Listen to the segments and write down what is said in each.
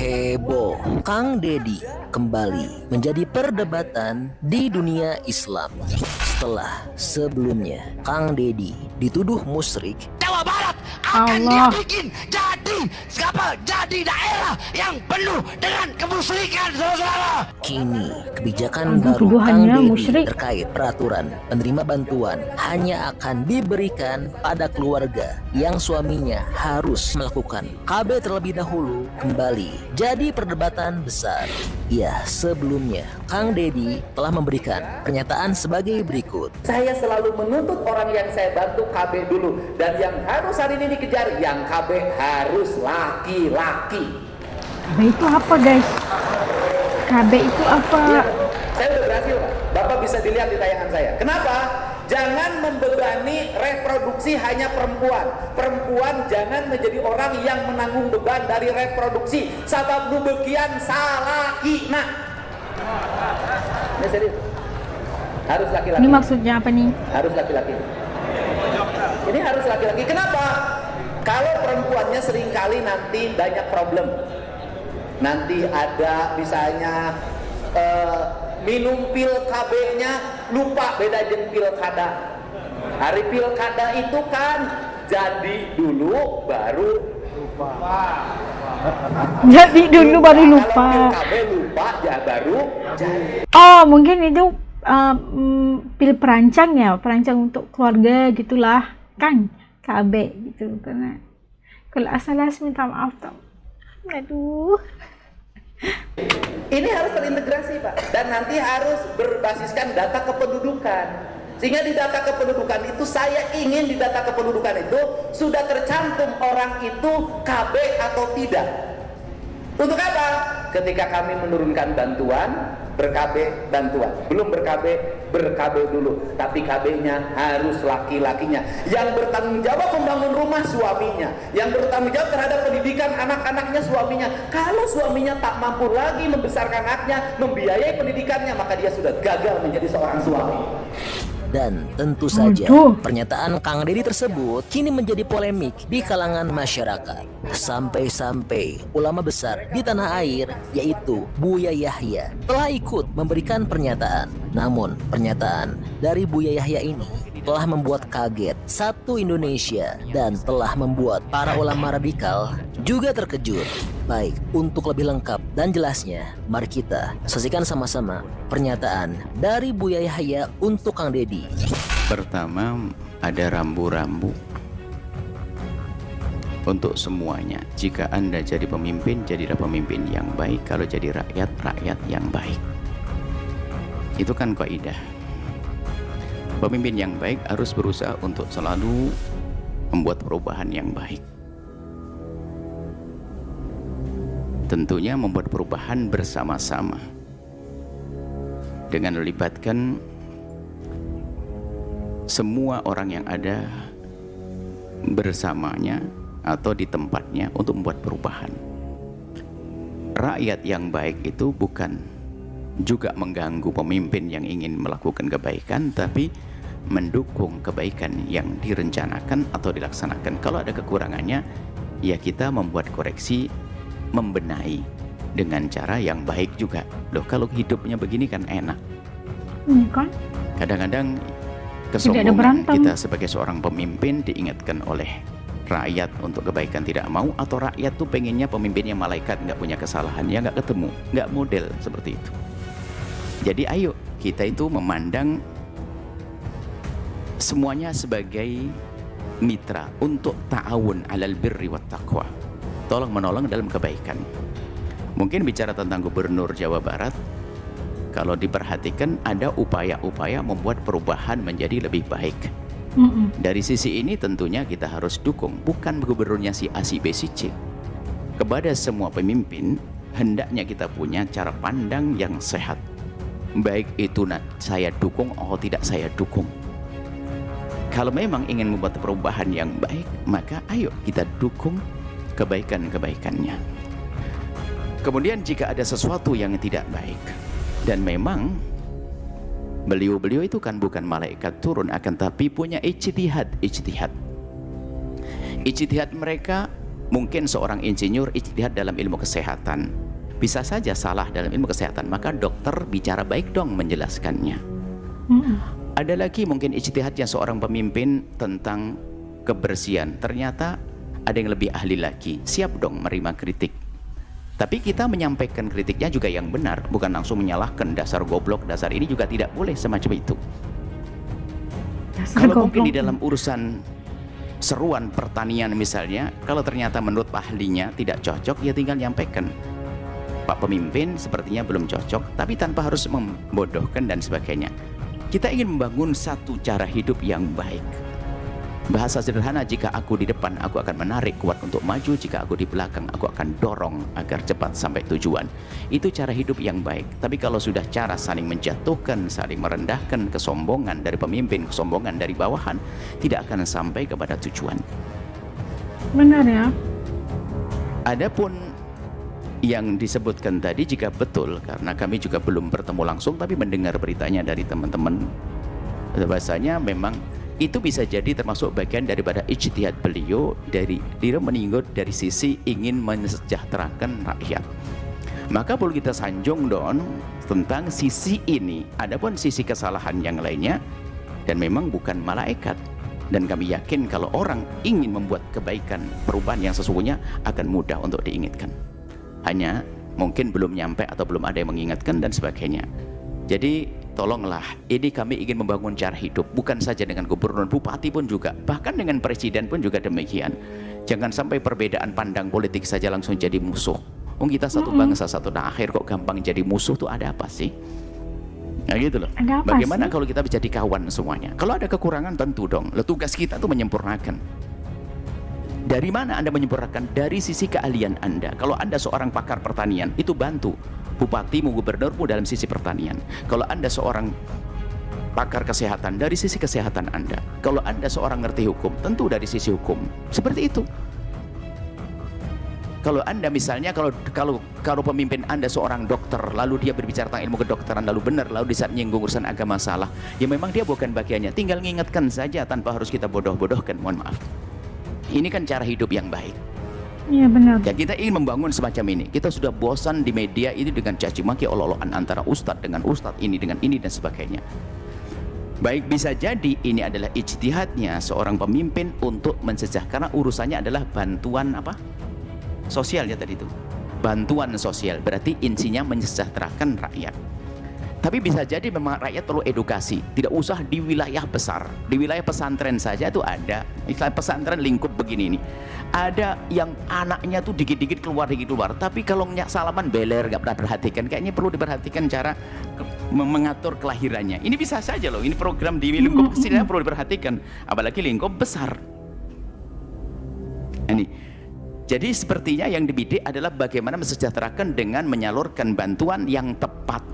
Heboh, Kang Deddy kembali menjadi perdebatan di dunia Islam. Setelah sebelumnya Kang Deddy dituduh musyrik, Jawa Barat akan dia bikin jadi daerah yang penuh dengan kemusyrikan, saudara. Kini kebijakan baru Kang Deddy terkait peraturan penerima bantuan hanya akan diberikan pada keluarga yang suaminya harus melakukan KB terlebih dahulu kembali jadi perdebatan besar. Ya, sebelumnya Kang Deddy telah memberikan pernyataan sebagai berikut. Saya selalu menuntut orang yang saya bantu KB dulu, dan yang harus hari ini dikejar yang KB harus laki-laki. KB itu apa, guys? KB itu apa? Ya, saya udah berhasil, Pak. Bapak bisa dilihat di tayangan saya. Kenapa? Jangan membebani reproduksi hanya perempuan. Perempuan jangan menjadi orang yang menanggung beban dari reproduksi. Sabab nubekian salaki. Nah, ini serius. Harus laki-laki. Ini maksudnya apa nih? Harus laki-laki. Ini harus laki-laki. Kenapa? Kalau perempuannya seringkali nanti banyak problem. Nanti ada misalnya minum pil KB-nya lupa beda jeung pilkada. Hari pilkada itu kan jadi dulu baru lupa. Jadi dulu baru lupa. Kalau pil KB lupa ya baru jadi. Oh, mungkin itu pil perancang ya, perancang untuk keluarga gitulah kan, KB gitu. Karena kalau asal minta maaf toh. Aduh. Ini harus terintegrasi, Pak, dan nanti harus berbasiskan data kependudukan. Sehingga di data kependudukan itu, saya ingin di data kependudukan itu sudah tercantum orang itu KB atau tidak. Untuk apa? Ketika kami menurunkan bantuan, ber-KB bantuan. Belum ber-KB, ber-KB dulu. Tapi KB-nya harus laki-lakinya. Yang bertanggung jawab membangun rumah suaminya. Yang bertanggung jawab terhadap pendidikan anak-anaknya suaminya. Kalau suaminya tak mampu lagi membesarkan anaknya, membiayai pendidikannya, maka dia sudah gagal menjadi seorang suami. Dan tentu saja pernyataan Kang Deddy tersebut kini menjadi polemik di kalangan masyarakat. Sampai-sampai ulama besar di tanah air yaitu Buya Yahya telah ikut memberikan pernyataan. Namun pernyataan dari Buya Yahya ini telah membuat kaget satu Indonesia dan telah membuat para ulama radikal juga terkejut. Baik, untuk lebih lengkap dan jelasnya, mari kita saksikan sama-sama pernyataan dari Buya Yahya untuk Kang Deddy. Pertama, ada rambu-rambu untuk semuanya. Jika Anda jadi pemimpin, jadilah pemimpin yang baik. Kalau jadi rakyat, rakyat yang baik. Itu kan kaidah. Pemimpin yang baik harus berusaha untuk selalu membuat perubahan yang baik. Tentunya membuat perubahan bersama-sama dengan melibatkan semua orang yang ada bersamanya atau di tempatnya untuk membuat perubahan. Rakyat yang baik itu bukan juga mengganggu pemimpin yang ingin melakukan kebaikan, tapi mendukung kebaikan yang direncanakan atau dilaksanakan. Kalau ada kekurangannya, ya kita membuat koreksi, membenahi dengan cara yang baik juga. Loh, kalau hidupnya begini kan enak. Kadang-kadang kesombongan kita sebagai seorang pemimpin diingatkan oleh rakyat untuk kebaikan tidak mau, atau rakyat tuh pengennya pemimpinnya malaikat, nggak punya kesalahan, ya nggak ketemu, nggak model seperti itu. Jadi ayo kita itu memandang semuanya sebagai mitra untuk ta'awun alal birri wat taqwa, tolong menolong dalam kebaikan. Mungkin bicara tentang Gubernur Jawa Barat, kalau diperhatikan ada upaya-upaya membuat perubahan menjadi lebih baik. Dari sisi ini tentunya kita harus dukung, bukan gubernurnya si A, si B, si C. Kepada semua pemimpin, hendaknya kita punya cara pandang yang sehat. Baik itu saya dukung atau tidak saya dukung. Kalau memang ingin membuat perubahan yang baik, maka ayo kita dukung kebaikan-kebaikannya. Kemudian jika ada sesuatu yang tidak baik, dan memang beliau-beliau itu kan bukan malaikat turun, akan tapi punya ijtihad mereka Mungkin seorang insinyur ijtihad dalam ilmu kesehatan, bisa saja salah dalam ilmu kesehatan, maka dokter bicara baik dong menjelaskannya. Ada lagi mungkin ijtihadnya seorang pemimpin tentang kebersihan, ternyata ada yang lebih ahli lagi, siap dong menerima kritik. Tapi kita menyampaikan kritiknya juga yang benar, bukan langsung menyalahkan dasar goblok, dasar ini, juga tidak boleh semacam itu. Kalau mungkin di dalam urusan seruan pertanian misalnya, kalau ternyata menurut ahlinya tidak cocok, ya tinggal nyampaikan, Pak pemimpin sepertinya belum cocok, tapi tanpa harus membodohkan dan sebagainya. Kita ingin membangun satu cara hidup yang baik. Bahasa sederhana, jika aku di depan, aku akan menarik kuat untuk maju. Jika aku di belakang, aku akan dorong agar cepat sampai tujuan. Itu cara hidup yang baik. Tapi kalau sudah cara saling menjatuhkan, saling merendahkan, kesombongan dari pemimpin, kesombongan dari bawahan, tidak akan sampai kepada tujuan. Benar ya. Adapun yang disebutkan tadi, jika betul, karena kami juga belum bertemu langsung, tapi mendengar beritanya dari teman-teman, bahasanya memang itu bisa jadi termasuk bagian daripada ijtihad beliau, dari dia meninggal dari sisi ingin mensejahterakan rakyat. Maka perlu kita sanjung dong tentang sisi ini. Adapun sisi kesalahan yang lainnya, dan memang bukan malaikat, dan kami yakin kalau orang ingin membuat kebaikan, perubahan yang sesungguhnya akan mudah untuk diingatkan. Hanya mungkin belum nyampe atau belum ada yang mengingatkan dan sebagainya. Jadi tolonglah, ini kami ingin membangun cara hidup, bukan saja dengan gubernur, bupati pun juga, bahkan dengan presiden pun juga demikian. Jangan sampai perbedaan pandang politik saja langsung jadi musuh. Kita satu bangsa, satu tanah air, kok gampang jadi musuh tuh ada apa sih? Nah gitu loh. Bagaimana kalau kita bisa jadi kawan semuanya? Kalau ada kekurangan tentu dong, tugas kita tuh menyempurnakan. Dari mana Anda menyempurnakan? Dari sisi keahlian Anda. Kalau Anda seorang pakar pertanian, itu bantu bupatimu, gubernurmu dalam sisi pertanian. Kalau Anda seorang pakar kesehatan, dari sisi kesehatan Anda. Kalau Anda seorang ngerti hukum, tentu dari sisi hukum. Seperti itu. Kalau Anda misalnya, kalau pemimpin Anda seorang dokter, lalu dia berbicara tentang ilmu kedokteran, lalu benar, lalu di saat menyinggung urusan agama salah, ya memang dia bukan bagiannya. Tinggal mengingatkan saja tanpa harus kita bodoh-bodohkan, mohon maaf. Ini kan cara hidup yang baik. Iya benar. Ya, kita ingin membangun semacam ini. Kita sudah bosan di media ini dengan caci maki, olok-olokan antara ustadz dengan ustadz, ini dengan ini dan sebagainya. Baik, bisa jadi ini adalah ijtihadnya seorang pemimpin untuk mensejahterakan, karena urusannya adalah bantuan apa? Sosial ya tadi itu. Bantuan sosial, berarti insinya mensejahterakan rakyat. Tapi bisa jadi memang rakyat perlu edukasi, tidak usah di wilayah besar. Di wilayah pesantren saja itu ada, istilah pesantren lingkup begini nih. Ada yang anaknya tuh dikit-dikit keluar, tapi kalau salaman beler, nggak pernah perhatikan. Kayaknya perlu diperhatikan cara mengatur kelahirannya. Ini bisa saja loh, ini program di lingkup kecil perlu diperhatikan, apalagi lingkup besar. Ini. Jadi sepertinya yang dibidik adalah bagaimana mensejahterakan dengan menyalurkan bantuan yang tepat.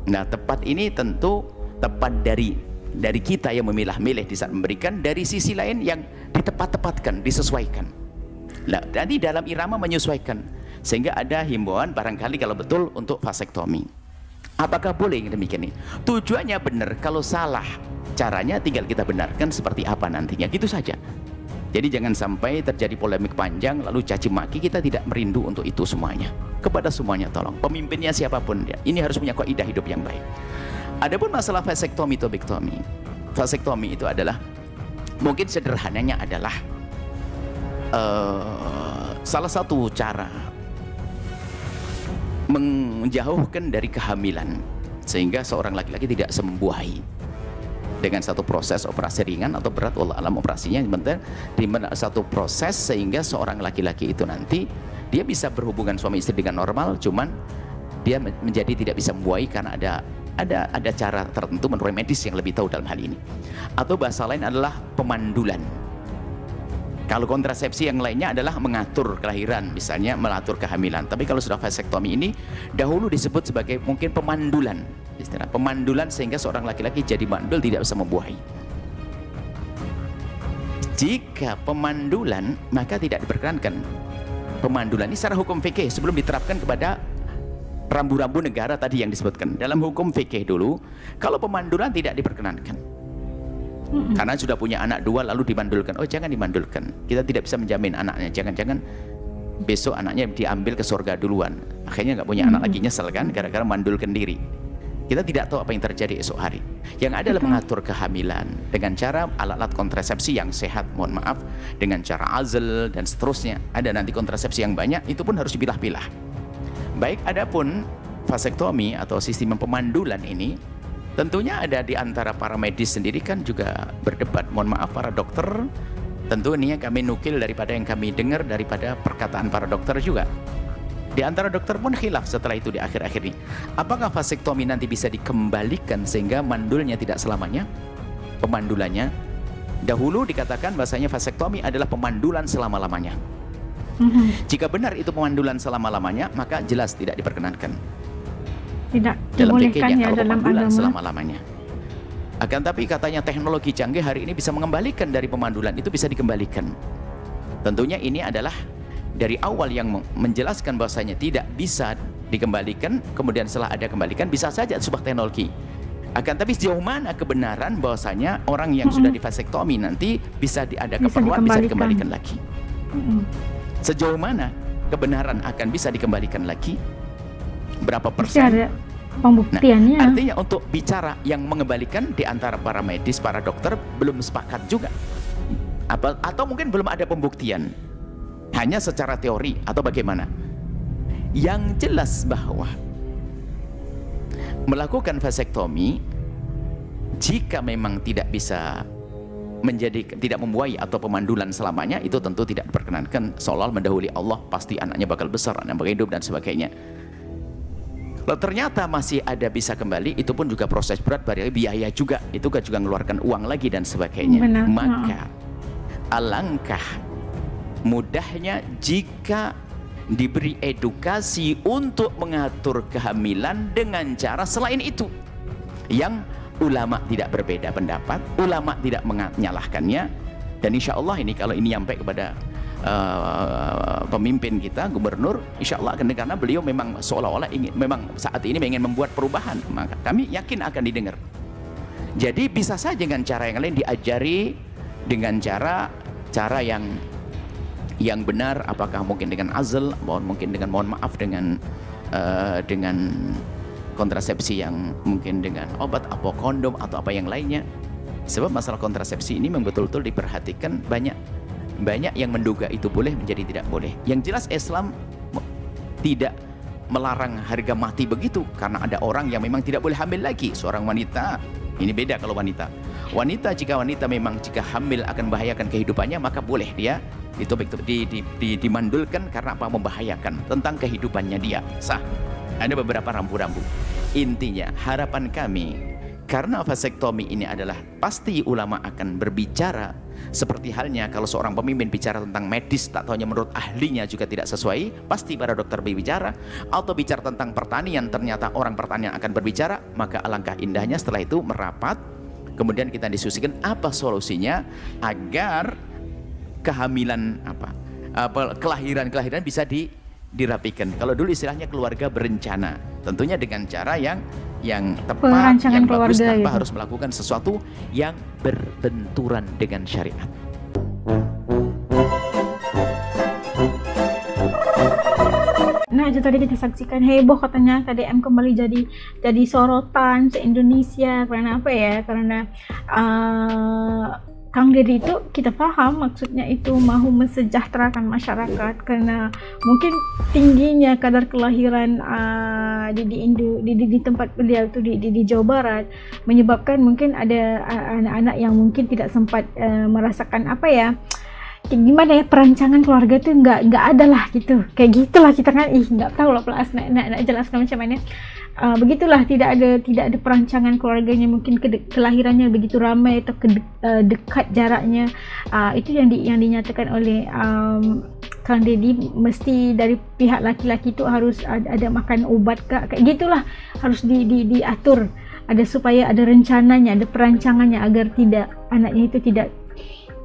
Nah, tepat ini tentu tepat dari kita yang memilah-milih di saat memberikan, dari sisi lain yang ditepat-tepatkan, disesuaikan. Nah, tadi dalam irama menyesuaikan, sehingga ada himbauan barangkali kalau betul untuk vasektomi. Apakah boleh yang demikian ini? Tujuannya benar, kalau salah caranya tinggal kita benarkan seperti apa nantinya, gitu saja. Jadi jangan sampai terjadi polemik panjang lalu caci maki, kita tidak merindu untuk itu semuanya. Kepada semuanya tolong, pemimpinnya siapapun dia, ini harus punya kaidah hidup yang baik. Adapun masalah vasektomi, tobektomi. Vasektomi itu adalah, mungkin sederhananya adalah salah satu cara menjauhkan dari kehamilan, sehingga seorang laki-laki tidak sembuahi dengan satu proses operasi ringan atau berat, wallah alam operasinya, di satu proses sehingga seorang laki-laki itu nanti dia bisa berhubungan suami istri dengan normal, cuman dia menjadi tidak bisa membuahi karena ada cara tertentu menurut medis yang lebih tahu dalam hal ini. Atau bahasa lain adalah pemandulan. Kalau kontrasepsi yang lainnya adalah mengatur kelahiran, misalnya mengatur kehamilan. Tapi kalau sudah vasektomi ini dahulu disebut sebagai mungkin pemandulan, istilah pemandulan, sehingga seorang laki-laki jadi mandul, tidak bisa membuahi. Jika pemandulan, maka tidak diperkenankan. Pemandulan ini secara hukum fikih sebelum diterapkan kepada rambu-rambu negara tadi yang disebutkan. Dalam hukum fikih dulu, kalau pemandulan tidak diperkenankan. Karena sudah punya anak dua lalu dimandulkan. Oh, jangan dimandulkan. Kita tidak bisa menjamin anaknya. Jangan-jangan besok anaknya diambil ke surga duluan, akhirnya nggak punya anak lagi, nyesel kan gara-gara mandulkan diri. Kita tidak tahu apa yang terjadi esok hari. Yang ada adalah mengatur kehamilan dengan cara alat-alat kontrasepsi yang sehat, mohon maaf, dengan cara azl dan seterusnya. Ada nanti kontrasepsi yang banyak, itu pun harus dipilah-pilah. Baik, adapun vasektomi atau sistem pemandulan ini, tentunya ada di antara para medis sendiri kan juga berdebat. Mohon maaf para dokter, tentu ini kami nukil daripada yang kami dengar daripada perkataan para dokter juga. Di antara dokter pun khilaf setelah itu di akhir-akhir ini. Apakah vasektomi nanti bisa dikembalikan sehingga mandulnya tidak selamanya? Pemandulannya. Dahulu dikatakan bahasanya vasektomi adalah pemandulan selama-lamanya. Jika benar itu pemandulan selama-lamanya, maka jelas tidak diperkenankan. Tidak dalam dibolehkan ya kalau dalam pemandulan agama. selama-lamanya. Akan tapi katanya teknologi canggih hari ini bisa mengembalikan dari pemandulan itu, bisa dikembalikan. Tentunya ini adalah dari awal yang menjelaskan bahwasanya tidak bisa dikembalikan, kemudian setelah ada kembalikan bisa saja sebuah teknologi. Akan tapi sejauh mana kebenaran bahwasanya orang yang sudah divasektomi nanti bisa ada keperluan bisa dikembalikan lagi. Sejauh mana kebenaran akan bisa dikembalikan lagi? Berapa persen? Ada pembuktiannya. Nah, artinya untuk bicara yang mengembalikan di antara para medis, para dokter belum sepakat juga. Atau mungkin belum ada pembuktian. Hanya secara teori atau bagaimana? Yang jelas bahwa melakukan vasektomi jika memang tidak bisa tidak membuai atau pemandulan selamanya, itu tentu tidak diperkenankan, seolah mendahului Allah, pasti anaknya bakal besar, anaknya bakal hidup dan sebagainya. Kalau ternyata masih ada bisa kembali, itu pun juga proses berat, biaya juga, itu juga mengeluarkan uang lagi dan sebagainya. Benar. Maka alangkah mudahnya jika diberi edukasi untuk mengatur kehamilan dengan cara selain itu, yang ulama tidak berbeda pendapat, ulama tidak menyalahkannya. Dan insya Allah ini kalau ini sampai kepada pemimpin kita, gubernur, insya Allah akan, karena beliau memang seolah-olah ingin, memang saat ini ingin membuat perubahan, maka kami yakin akan didengar. Jadi bisa saja dengan cara yang lain diajari, dengan cara yang benar, apakah mungkin dengan azl, mungkin dengan, mohon maaf, dengan kontrasepsi yang mungkin dengan obat atau kondom atau apa yang lainnya. Sebab masalah kontrasepsi ini memang betul-betul diperhatikan, banyak yang menduga itu boleh menjadi tidak boleh. Yang jelas Islam tidak melarang harga mati begitu, karena ada orang yang memang tidak boleh hamil lagi. Seorang wanita, ini beda kalau wanita, jika wanita memang jika hamil akan membahayakan kehidupannya, maka boleh dia dimandulkan karena apa? Membahayakan tentang kehidupannya dia, sah. Ada beberapa rambu-rambu. Intinya harapan kami, karena vasektomi ini adalah pasti ulama akan berbicara, seperti halnya kalau seorang pemimpin bicara tentang medis, tak taunya menurut ahlinya juga tidak sesuai, pasti para dokter berbicara. Atau bicara tentang pertanian, ternyata orang pertanian akan berbicara, maka alangkah indahnya setelah itu merapat, kemudian kita diskusikan apa solusinya agar kehamilan kelahiran bisa dirapikan. Kalau dulu istilahnya keluarga berencana, tentunya dengan cara yang tepat, yang bagus, tanpa harus melakukan sesuatu yang berbenturan dengan syariat. Nah, itu tadi kita saksikan, heboh katanya TDM kembali jadi sorotan se-Indonesia. Karena apa ya? Karena Kang Deddy itu kita paham maksudnya itu mahu mensejahterakan masyarakat, karena mungkin tingginya kadar kelahiran di tempat beliau itu di Jawa Barat menyebabkan mungkin ada anak-anak yang mungkin tidak sempat merasakan apa ya, gimana ya, perancangan keluarga itu nggak ada lah gitu, kayak gitulah kita kan nggak tahu lah pelas nak jelaskan macam mana. Begitulah, tidak ada perancangan keluarganya, mungkin kelahirannya begitu ramai atau dekat jaraknya. Itu yang dinyatakan oleh Kang Deddy, mesti dari pihak laki-laki itu harus ada makan obat kayak gitulah, harus diatur, ada supaya ada rencananya, ada perancangannya agar tidak anaknya itu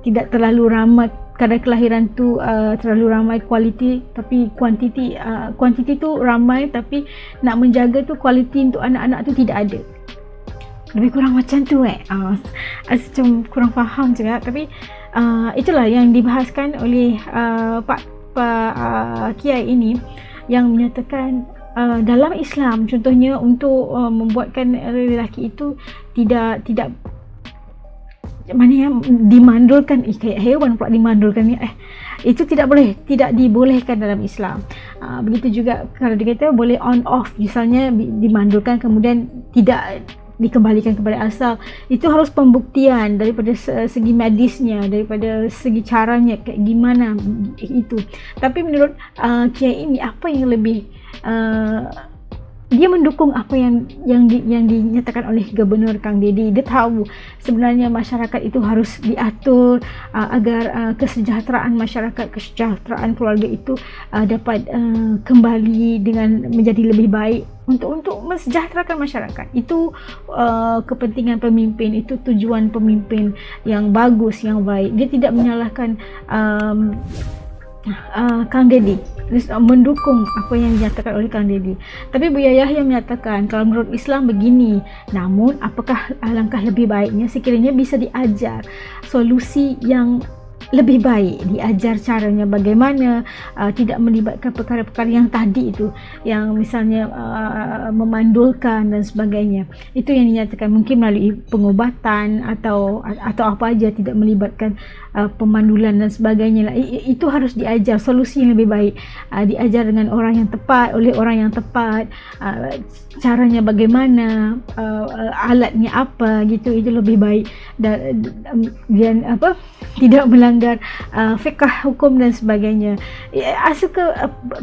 tidak terlalu ramai, kadar kelahiran tu terlalu ramai kualiti, tapi kuantiti tu ramai, tapi nak menjaga tu kualiti untuk anak-anak tu tidak ada. Lebih kurang macam tu macam kurang faham juga, tapi itulah yang dibahaskan oleh Pak kiai ini yang menyatakan dalam Islam contohnya untuk membuatkan lelaki itu tidak mana yang dimandulkan, kayak hewan pula dimandulkan ni, itu tidak dibolehkan dalam Islam. Begitu juga kalau dikata boleh on off, misalnya dimandulkan kemudian tidak dikembalikan kepada asal, itu harus pembuktian daripada segi medisnya, daripada segi caranya kayak gimana itu. Tapi menurut kiai ini, apa yang lebih dia mendukung apa yang dinyatakan oleh Gubernur Kang Deddy. Dia tahu sebenarnya masyarakat itu harus diatur agar kesejahteraan masyarakat, kesejahteraan keluarga itu dapat kembali dengan menjadi lebih baik untuk mensejahterakan masyarakat. Itu kepentingan pemimpin, itu tujuan pemimpin yang bagus, yang baik. Dia tidak menyalahkan Kang Deddy, mendukung apa yang dinyatakan oleh Kang Deddy. Tapi Buya Yahya menyatakan kalau menurut Islam begini, namun apakah alangkah lebih baiknya sekiranya bisa diajar solusi yang lebih baik, diajar caranya bagaimana, tidak melibatkan perkara-perkara yang tadi itu, yang misalnya memandulkan dan sebagainya. Itu yang dinyatakan mungkin melalui pengobatan atau apa aja, tidak melibatkan pemandulan dan sebagainya lah. Itu harus diajar solusi yang lebih baik, diajar dengan orang yang tepat, oleh orang yang tepat, caranya bagaimana, alatnya apa gitu, itu lebih baik, dan apa, tidak melanggar fiqh hukum dan sebagainya. Asal ke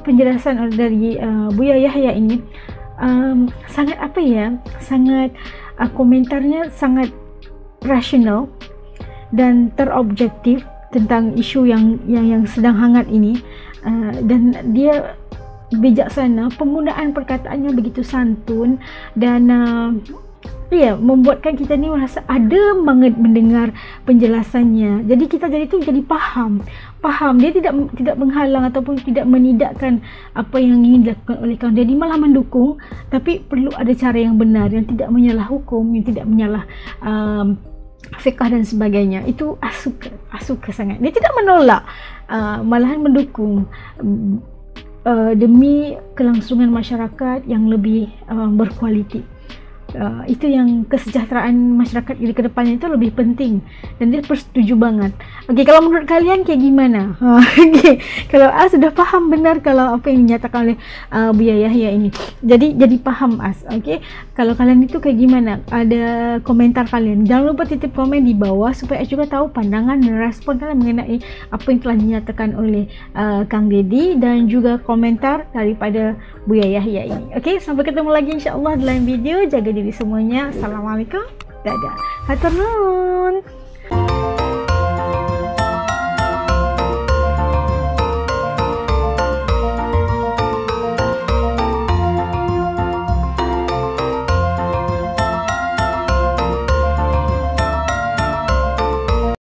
penjelasan dari Buya Yahya ini sangat apa ya, sangat komentarnya sangat rasional dan terobjektif tentang isu yang sedang hangat ini, dan dia bijaksana, penggunaan perkataannya begitu santun dan membuatkan kita ni merasa ada banget mendengar penjelasannya. Jadi kita jadi faham. Dia tidak menghalang ataupun tidak menidakkan apa yang ingin dilakukan oleh Kang Deddy, malah mendukung. Tapi perlu ada cara yang benar, yang tidak menyalah hukum, yang tidak menyalah fiqh dan sebagainya. Itu asuka sangat. Dia tidak menolak, malahan mendukung demi kelangsungan masyarakat yang lebih berkualiti. Itu yang kesejahteraan masyarakat di kedepannya itu lebih penting, dan dia bersetuju banget. Okey, kalau menurut kalian kayak gimana? Okey, kalau sudah paham benar kalau apa yang dinyatakan oleh Buya Yahya ini, jadi paham okey, kalau kalian itu kayak gimana? Ada komentar kalian, jangan lupa titip komen di bawah supaya juga tahu pandangan dan respon kalian mengenai apa yang telah dinyatakan oleh Kang Deddy, dan juga komentar daripada Buya Yahya ini. Okey, sampai ketemu lagi insya-Allah dalam video. Jaga diri semuanya. Assalamualaikum. Dadah. Hatur nuhun.